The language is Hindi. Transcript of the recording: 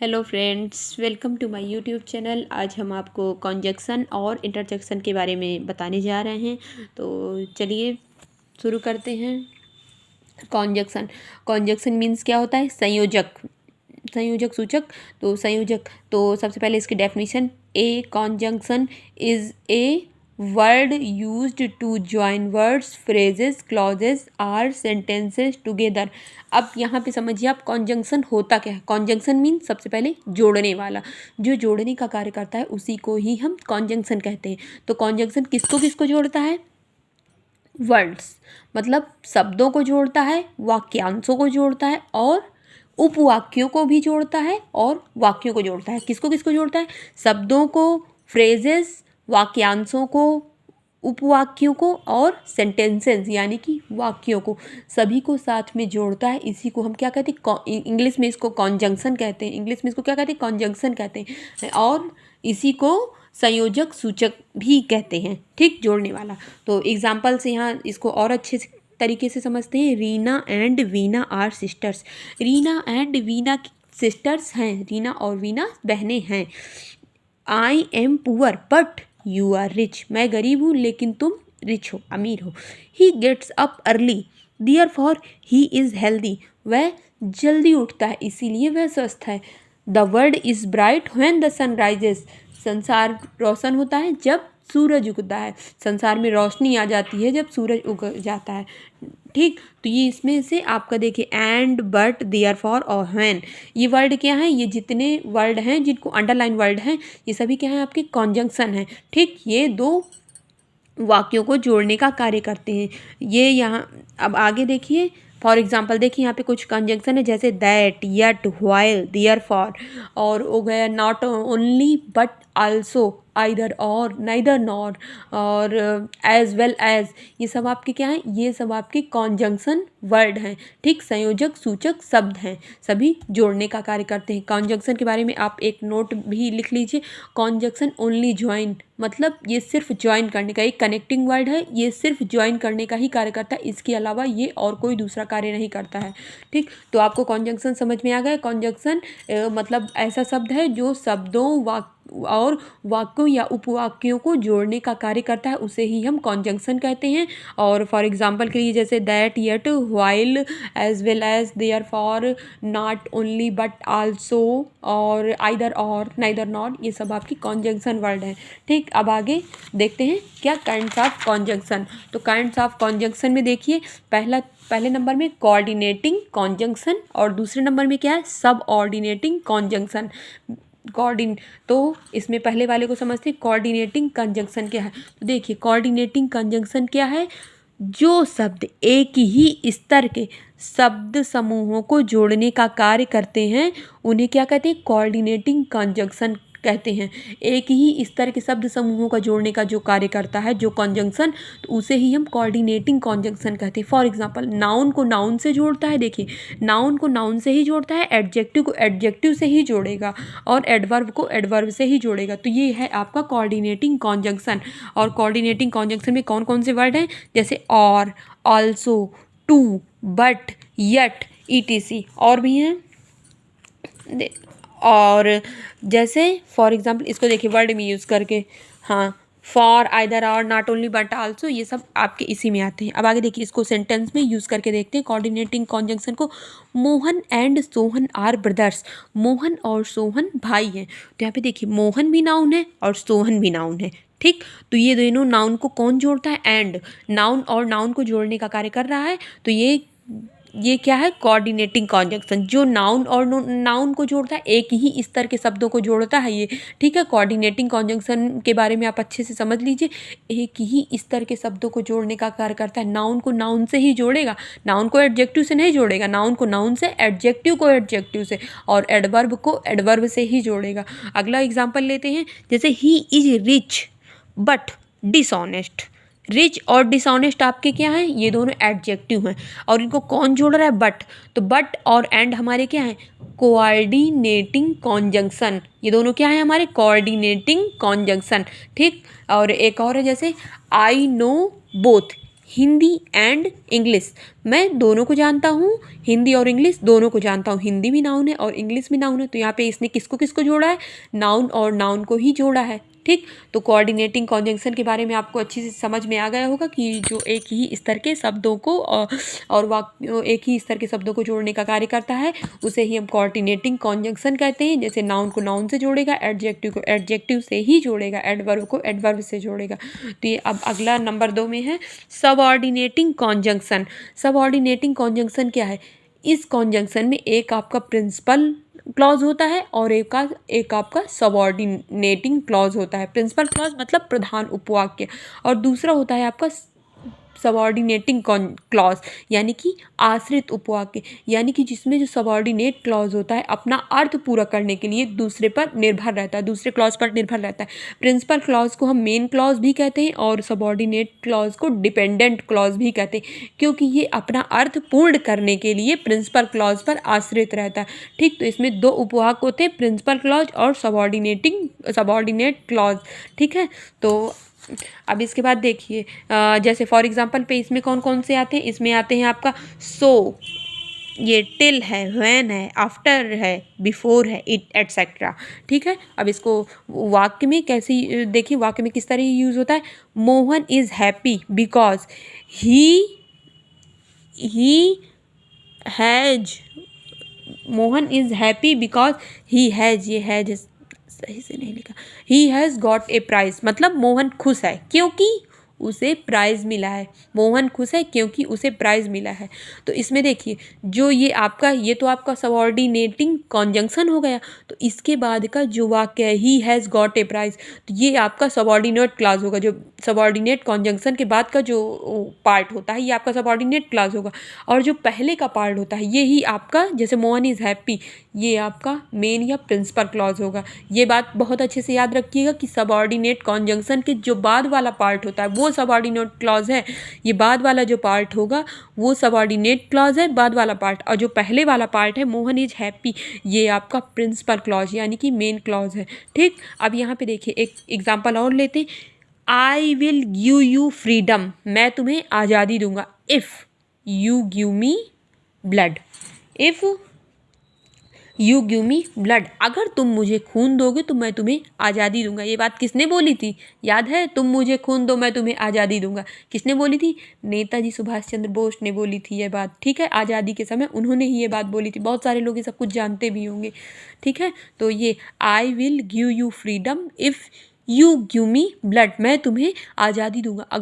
Hello friends, welcome to my YouTube channel. आज हम आपको कॉन्जक्शन और इंटरजेक्शन के बारे में बताने जा रहे हैं। तो चलिए शुरू करते हैं। कॉन्जक्शन कॉन्जक्शन मीन्स क्या होता है? संयोजक, संयोजक सूचक। तो संयोजक, तो सबसे पहले इसकी definition, a conjunction is a word used to join words, phrases, clauses or sentences together. अब यहाँ पे समझिए आप कॉन्जंक्शन होता क्या है। कॉन्जंक्शन मीन सबसे पहले जोड़ने वाला, जो जोड़ने का कार्य करता है उसी को ही हम कॉन्जंक्शन कहते हैं। तो कॉन्जंक्शन किसको किसको जोड़ता है? वर्ड्स मतलब शब्दों को जोड़ता है, वाक्यांशों को जोड़ता है और उपवाक्यों को भी जोड़ता है और वाक्यों को जोड़ता है। किसको किसको जोड़ता है? शब्दों को, फ्रेजेस, वाक्यांशों को, उपवाक्यों को और सेंटेंसेस यानी कि वाक्यों को, सभी को साथ में जोड़ता है। इसी को हम क्या कहते हैं? इंग्लिश में इसको कॉन्जंक्शन कहते हैं। इंग्लिश में इसको क्या कहते हैं? कॉन्जंक्शन कहते हैं। और इसी को संयोजक सूचक भी कहते हैं, ठीक, जोड़ने वाला। तो एग्जाम्पल से यहाँ इसको और अच्छे से तरीके से समझते हैं। Reena and Veena are sisters. Reena and Veena sisters हैं, रीना और वीना बहनें हैं। I am poor but you are rich. मैं गरीब हूँ लेकिन तुम रिच हो, अमीर हो। He gets up early therefore he is healthy. वह जल्दी उठता है इसीलिए वह स्वस्थ है। The world is bright when the sun rises. संसार रोशन होता है जब सूरज उगता है। संसार में रोशनी आ जाती है जब सूरज उग जाता है, ठीक। तो ये इसमें से आपका देखिए एंड, बट, देयर फॉर और व्हेन, ये वर्ड क्या है? ये जितने वर्ड हैं जिनको अंडरलाइन वर्ड हैं ये सभी क्या हैं? आपके कॉन्जंक्शन हैं, ठीक। ये दो वाक्यों को जोड़ने का कार्य करते हैं। ये यहाँ अब आगे देखिए। फॉर एग्जाम्पल देखिए यहाँ पे कुछ कंजंक्शन है जैसे that, yet, while, therefore, और हो गया not only but also, either और, नाइदर नॉर, और एज वेल एज। ये सब आपके क्या हैं? ये सब आपके कॉन्जंक्शन वर्ड हैं, ठीक। संयोजक सूचक शब्द हैं, सभी जोड़ने का कार्य करते हैं। कॉन्जंक्शन के बारे में आप एक नोट भी लिख लीजिए। कॉन्जंक्शन ओनली ज्वाइन, मतलब ये सिर्फ ज्वाइन करने का एक कनेक्टिंग वर्ड है। ये सिर्फ ज्वाइन करने का ही कार्य करता है, इसके अलावा ये और कोई दूसरा कार्य नहीं करता है, ठीक। तो आपको कॉन्जंक्शन समझ में आ गया। कॉन्जंक्शन मतलब ऐसा शब्द है जो शब्दों और वाक्यों या उपवाक्यों को जोड़ने का कार्य करता है, उसे ही हम कॉन्जंक्शन कहते हैं। और फॉर एग्जांपल के लिए जैसे that, yet, while, as well as, therefore, not only but also, और आइदर और, नाइदर नॉर, ये सब आपकी कॉन्जंक्शन वर्ड हैं, ठीक। अब आगे देखते हैं क्या काइंड्स ऑफ कॉन्जंक्शन। तो काइंड्स ऑफ कॉन्जंक्शन में देखिए पहले नंबर में कोऑर्डिनेटिंग कॉन्जंक्शन और दूसरे नंबर में क्या है? सब ऑर्डिनेटिंग कॉन्जंक्शन। तो इसमें पहले वाले को समझते हैं कोऑर्डिनेटिंग कंजंक्शन क्या है। तो देखिए कोऑर्डिनेटिंग कंजंक्शन क्या है? जो शब्द एक ही स्तर के शब्द समूहों को जोड़ने का कार्य करते हैं उन्हें क्या कहते हैं? कोऑर्डिनेटिंग कंजंक्शन कहते हैं। एक ही स्तर के शब्द समूहों का जोड़ने का जो कार्य करता है, जो कंजंक्शन, तो उसे ही हम कोऑर्डिनेटिंग कंजंक्शन कहते हैं। फॉर एग्जांपल नाउन को नाउन से जोड़ता है, देखिए नाउन को नाउन से ही जोड़ता है, एडजेक्टिव को एडजेक्टिव से ही जोड़ेगा और एडवर्ब को एडवर्ब से ही जोड़ेगा। तो ये है आपका कोऑर्डिनेटिंग कंजंक्शन। और कोऑर्डिनेटिंग कंजंक्शन में कौन कौन से वर्ड हैं? जैसे और, also, too, but, yet, ETC और भी हैं। और जैसे फॉर एग्जांपल इसको देखिए वर्ड में यूज़ करके, हाँ, फॉर, आइदर और, नॉट ओनली बट आल्सो, ये सब आपके इसी में आते हैं। अब आगे देखिए इसको सेंटेंस में यूज़ करके देखते हैं कोऑर्डिनेटिंग कॉन्जंक्शन को। Mohan and Sohan are brothers. Mohan और सोहन भाई हैं। तो यहाँ पे देखिए मोहन भी नाउन है और सोहन भी नाउन है, ठीक। तो ये दोनों नाउन को कौन जोड़ता है? एंड, नाउन और नाउन को जोड़ने का कार्य कर रहा है। तो ये क्या है? कोऑर्डिनेटिंग कॉन्जंक्शन, जो नाउन और नाउन को जोड़ता है, एक ही स्तर के शब्दों को जोड़ता है ये, ठीक है। कोऑर्डिनेटिंग कॉन्जंक्शन के बारे में आप अच्छे से समझ लीजिए। एक ही स्तर के शब्दों को जोड़ने का कार्य करता है। नाउन को नाउन से ही जोड़ेगा, नाउन को एडजेक्टिव से नहीं जोड़ेगा, नाउन को नाउन से, एडजेक्टिव को एडजेक्टिव से और एडवर्ब को एडवर्ब से ही जोड़ेगा। अगला एग्जाम्पल लेते हैं, जैसे he is rich but dishonest. Rich और डिसऑनेस्ट आपके क्या हैं? ये दोनों एडजेक्टिव हैं और इनको कौन जोड़ रहा है? बट। तो बट और एंड हमारे क्या हैं? कोऑर्डिनेटिंग कॉन्जंक्शन। ये दोनों क्या है? हमारे कोऑर्डिनेटिंग कॉन्जंक्शन, ठीक। और एक और है जैसे I know both Hindi and English, मैं दोनों को जानता हूँ, हिंदी और इंग्लिश दोनों को जानता हूँ। हिंदी भी नाउन है और इंग्लिश भी नाउन है, तो यहाँ पे इसने किसको किसको जोड़ा है, नाउन और नाउन को ही जोड़ा है। ठीक, तो कोऑर्डिनेटिंग कॉन्जंक्शन के बारे में आपको अच्छी से समझ में आ गया होगा कि जो एक ही स्तर के शब्दों को और वाक्य एक ही स्तर के शब्दों को जोड़ने का कार्य करता है, उसे ही हम कोऑर्डिनेटिंग कॉन्जंक्शन कहते हैं। जैसे नाउन को नाउन से जोड़ेगा, एडजेक्टिव को एडजेक्टिव से ही जोड़ेगा, एडवर्ब को एडवर्ब से जोड़ेगा। तो ये अब अगला नंबर 2 में है सबऑर्डिनेटिंग कॉन्जंक्शन। सबऑर्डिनेटिंग कॉन्जंक्शन क्या है, इस कॉन्जंक्शन में एक आपका प्रिंसिपल क्लॉज होता है और एक आपका सबऑर्डिनेटिंग क्लॉज होता है। प्रिंसिपल क्लॉज मतलब प्रधान उपवाक्य, और दूसरा होता है आपका सबऑर्डिनेटिंग क्लॉज यानी कि आश्रित उपवाक्य, यानी कि जिसमें जो सबऑर्डिनेट क्लॉज होता है अपना अर्थ पूरा करने के लिए दूसरे पर निर्भर रहता है, दूसरे क्लॉज पर निर्भर रहता है। प्रिंसिपल क्लॉज को हम मेन क्लॉज भी कहते हैं और सबऑर्डिनेट क्लॉज को डिपेंडेंट क्लॉज भी कहते हैं, क्योंकि ये अपना अर्थ पूर्ण करने के लिए प्रिंसिपल क्लॉज पर आश्रित रहता है। ठीक, तो इसमें दो उपवाक्य होते हैं, प्रिंसिपल क्लॉज और सबऑर्डिनेट क्लॉज। ठीक है, तो अब इसके बाद देखिए जैसे फॉर एग्जांपल पे इसमें कौन कौन से आते हैं, इसमें आते हैं आपका सो, ये टिल है, व्हेन है, आफ्टर है, बिफोर है, इट एटसेट्रा। ठीक है, अब इसको वाक्य में कैसे देखिए, वाक्य में किस तरह यूज़ होता है। Mohan is happy because he has, Mohan is happy because he has, ये हैज सही से नहीं लिखा, he has got a prize, मतलब मोहन खुश है क्योंकि उसे प्राइज़ मिला है। मोहन खुश है क्योंकि उसे प्राइज़ मिला है। तो इसमें देखिए जो ये तो आपका सबऑर्डिनेटिंग कॉन्जंक्शन हो गया। तो इसके बाद का जो वाक्य है he has got a prize, तो ये आपका सबऑर्डिनेट क्लॉज होगा। जो सबऑर्डिनेट कॉन्जंक्शन के बाद का जो पार्ट होता है ये आपका सबऑर्डिनेट क्लॉज होगा, और जो पहले का पार्ट होता है ये ही आपका, जैसे मोहन इज़ हैप्पी, ये आपका मेन या प्रिंसिपल क्लॉज होगा। ये बात बहुत अच्छे से याद रखिएगा कि सबऑर्डिनेट कॉन्जंक्शन के जो बाद वाला पार्ट होता है वो सबऑर्डिनेट क्लॉज है, ये बाद वाला जो पार्ट होगा वो सबऑर्डिनेट क्लॉज है, बाद वाला पार्ट, और जो पहले वाला पार्ट है मोहन इज हैप्पी, ये आपका प्रिंसिपल क्लॉज यानी कि मेन क्लॉज है। ठीक, अब यहाँ पे देखिए एक एग्जांपल और लेते हैं। I will give you freedom, मैं तुम्हें आज़ादी दूंगा, if you give me blood, if you give me blood, अगर तुम मुझे खून दोगे तो मैं तुम्हें आज़ादी दूंगा। ये बात किसने बोली थी, याद है, तुम मुझे खून दो मैं तुम्हें आज़ादी दूंगा, किसने बोली थी, नेताजी सुभाष चंद्र बोस ने बोली थी ये बात। ठीक है, आज़ादी के समय उन्होंने ही ये बात बोली थी, बहुत सारे लोग ये सब कुछ जानते भी होंगे। ठीक है, तो ये I will give you freedom if you give me blood, मैं तुम्हें आज़ादी दूंगा